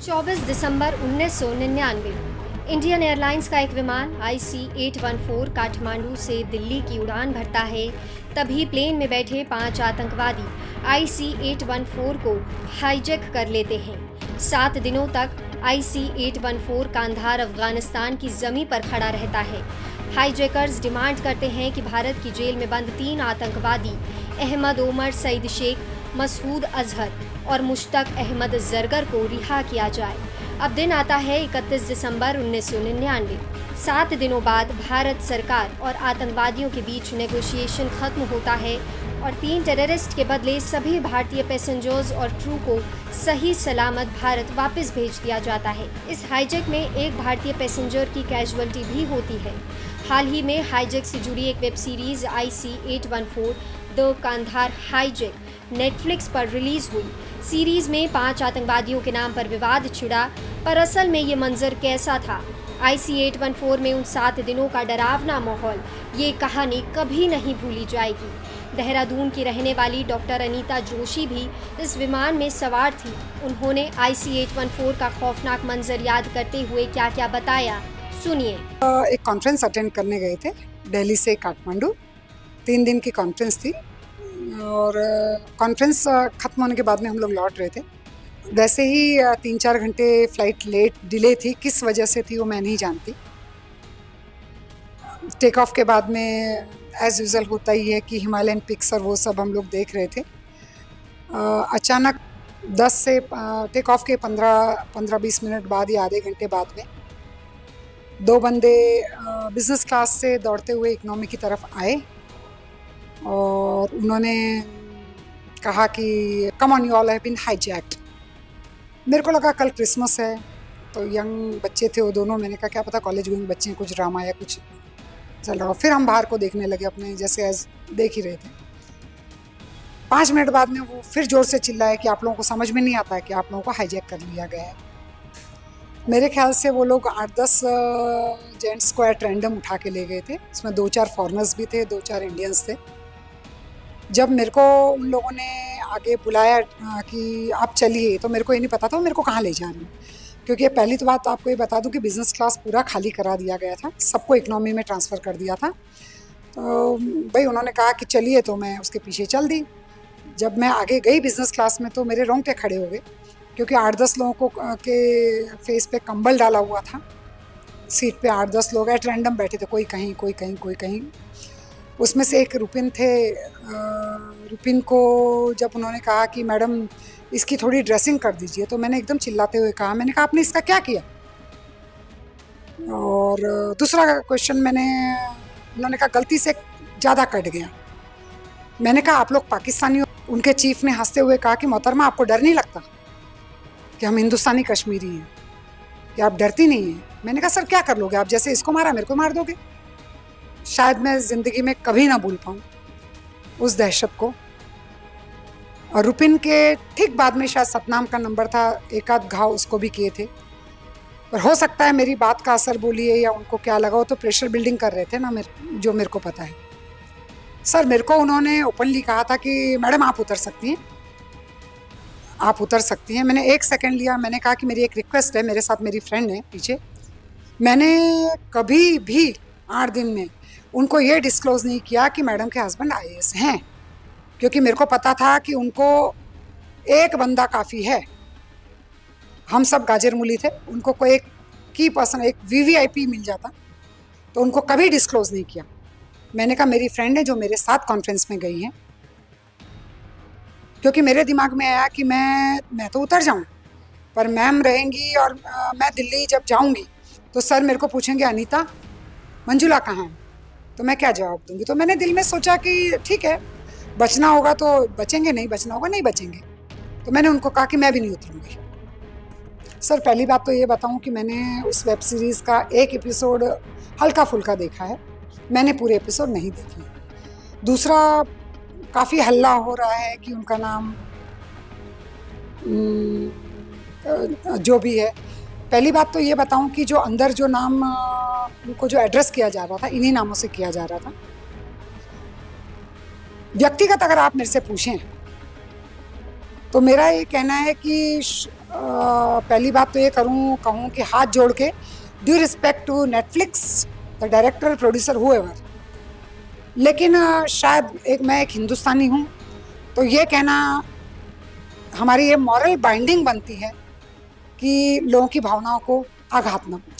24 दिसंबर 1999 Indian airlines का एक विमान IC-814 काठमांडू से दिल्ली की उड़ान भरता है। तभी प्लेन में बैठे 5 आतंकवादी IC-814 को हाईजैक कर लेते हैं। 7 दिनों तक IC-814 कांधार अफगानिस्तान की जमीन पर खड़ा रहता है। हाईजैकर्स डिमांड करते हैं कि भारत की जेल में बंद 3 आतंकवादी अहमद ओमर सईद शेख, मसूद अजहर और मुश्तक अहमद जरगर को रिहा किया जाए। अब दिन आता है 31 दिसंबर 1999। 7 दिनों बाद भारत सरकार और आतंकवादियों के बीच नेगोशिएशन खत्म होता है और 3 टेररिस्ट के बदले सभी भारतीय पैसेंजर्स और क्रू को सही सलामत भारत वापस भेज दिया जाता है। इस हाईजैक में एक भारतीय पैसेंजर की कैजुअल्टी भी होती है। हाल ही में हाईजैक से जुड़ी एक web series IC-814 the Kandahar hijack Netflix पर रिलीज हुई। सीरीज में 5 आतंकवादियों के नाम पर विवाद छिड़ा, पर असल में ये मंजर कैसा था? IC-814 में उन 7 दिनों का डरावना माहौल, ये कहानी कभी नहीं भूली जाएगी। देहरादून की रहने वाली डॉक्टर अनीता जोशी भी इस विमान में सवार थी। उन्होंने IC-814 का खौफनाक मंजर याद करते हुए क्या क्या बताया, सुनिए। एक कॉन्फ्रेंस अटेंड करने गए थे दिल्ली से काठमांडू। 3 दिन की कॉन्फ्रेंस थी और कॉन्फ्रेंस ख़त्म होने के बाद में हम लोग लौट रहे थे। वैसे ही 3-4 घंटे फ्लाइट लेट डिले थी, किस वजह से थी वो मैं नहीं जानती। टेक ऑफ के बाद में एज़ यूजुअल होता ही है कि हिमालयन पिक्स और वो सब हम लोग देख रहे थे। अचानक 10 से टेक ऑफ के 15-20 मिनट बाद या आधे घंटे बाद में 2 बंदे बिज़नेस क्लास से दौड़ते हुए इकोनॉमी की तरफ आए और उन्होंने कहा कि come on you all have been hijacked. मेरे को लगा कल क्रिसमस है, तो यंग बच्चे थे वो दोनों। मैंने कहा क्या पता कॉलेज गोइंग बच्चे हैं, कुछ ड्रामा या कुछ चल रहा हो। फिर हम बाहर को देखने लगे, अपने जैसे एज देख ही रहे थे। 5 मिनट बाद में वो फिर ज़ोर से चिल्लाए कि आप लोगों को समझ में नहीं आता है कि आप लोगों को हाईजैक कर लिया गया है। मेरे ख्याल से वो लोग 8-10 जेंट्स को एट रैंडम उठा के ले गए थे। इसमें 2-4 फॉरेनर्स भी थे, 2-4 इंडियंस थे। जब मेरे को उन लोगों ने आगे बुलाया कि आप चलिए, तो मेरे को ये नहीं पता था मेरे को कहाँ ले जा रहे हैं, क्योंकि पहली तो बात आपको ये बता दूं कि बिज़नेस क्लास पूरा खाली करा दिया गया था, सबको इकोनॉमी में ट्रांसफ़र कर दिया था। तो भाई उन्होंने कहा कि चलिए, तो मैं उसके पीछे चल दी। जब मैं आगे गई बिज़नेस क्लास में तो मेरे रोंगटे खड़े हो गए, क्योंकि 8-10 लोगों को के फेस पे कंबल डाला हुआ था। सीट पे 8-10 लोग एट रैंडम बैठे थे, कोई कहीं कोई कहीं कोई कहीं। उसमें से एक रुपिन थे। रुपिन को जब उन्होंने कहा कि मैडम इसकी थोड़ी ड्रेसिंग कर दीजिए, तो मैंने एकदम चिल्लाते हुए कहा, मैंने कहा आपने इसका क्या किया? और दूसरा क्वेश्चन उन्होंने कहा गलती से ज़्यादा कट गया। मैंने कहा आप लोग पाकिस्तानी हो? उनके चीफ ने हंसते हुए कहा कि मोहतरमा आपको डर नहीं लगता कि हम हिंदुस्तानी कश्मीरी हैं, कि आप डरती नहीं हैं? मैंने कहा सर क्या कर लोगे आप? जैसे इसको मारा मेरे को मार दोगे। शायद मैं ज़िंदगी में कभी ना भूल पाऊँ उस दहशत को। और रुपिन के ठीक बाद में शायद सतनाम का नंबर था, एक आध घाव उसको भी किए थे। पर हो सकता है मेरी बात का असर बोलिए या उनको क्या लगा, वो तो प्रेशर बिल्डिंग कर रहे थे ना, जो मेरे को पता है। सर मेरे को उन्होंने ओपनली कहा था कि मैडम आप उतर सकती हैं, आप उतर सकती हैं। मैंने 1 सेकंड लिया, मैंने कहा कि मेरी एक रिक्वेस्ट है, मेरे साथ मेरी फ्रेंड है पीछे। मैंने कभी भी 8 दिन में उनको ये डिस्क्लोज़ नहीं किया कि मैडम के हस्बैंड IAS हैं, क्योंकि मेरे को पता था कि उनको एक बंदा काफ़ी है। हम सब गाजर मूली थे, उनको कोई एक की पर्सन, एक VVIP मिल जाता तो उनको कभी डिस्क्लोज़ नहीं किया। मैंने कहा मेरी फ्रेंड है जो मेरे साथ कॉन्फ्रेंस में गई हैं, क्योंकि मेरे दिमाग में आया कि मैं तो उतर जाऊं, पर मैम रहेंगी और मैं दिल्ली जब जाऊंगी तो सर मेरे को पूछेंगे अनीता मंजुला कहाँ है, तो मैं क्या जवाब दूंगी? तो मैंने दिल में सोचा कि ठीक है, बचना होगा तो बचेंगे, नहीं बचना होगा नहीं बचेंगे। तो मैंने उनको कहा कि मैं भी नहीं उतरूंगी। सर पहली बात तो ये बताऊं कि मैंने उस वेब सीरीज़ का एक एपिसोड हल्का फुल्का देखा है, मैंने पूरे एपिसोड नहीं देखे। दूसरा, काफ़ी हल्ला हो रहा है कि उनका नाम जो भी है। पहली बात तो ये बताऊं कि जो अंदर जो नाम उनको जो एड्रेस किया जा रहा था, इन्हीं नामों से किया जा रहा था। व्यक्तिगत अगर आप मेरे से पूछें तो मेरा ये कहना है कि पहली बात तो ये कहूँ कि हाथ जोड़ के due respect to Netflix, the director, producer, whoever, लेकिन शायद मैं एक हिंदुस्तानी हूँ, तो ये कहना हमारी ये मॉरल बाइंडिंग बनती है कि लोगों की भावनाओं को आघात न पहुँचे।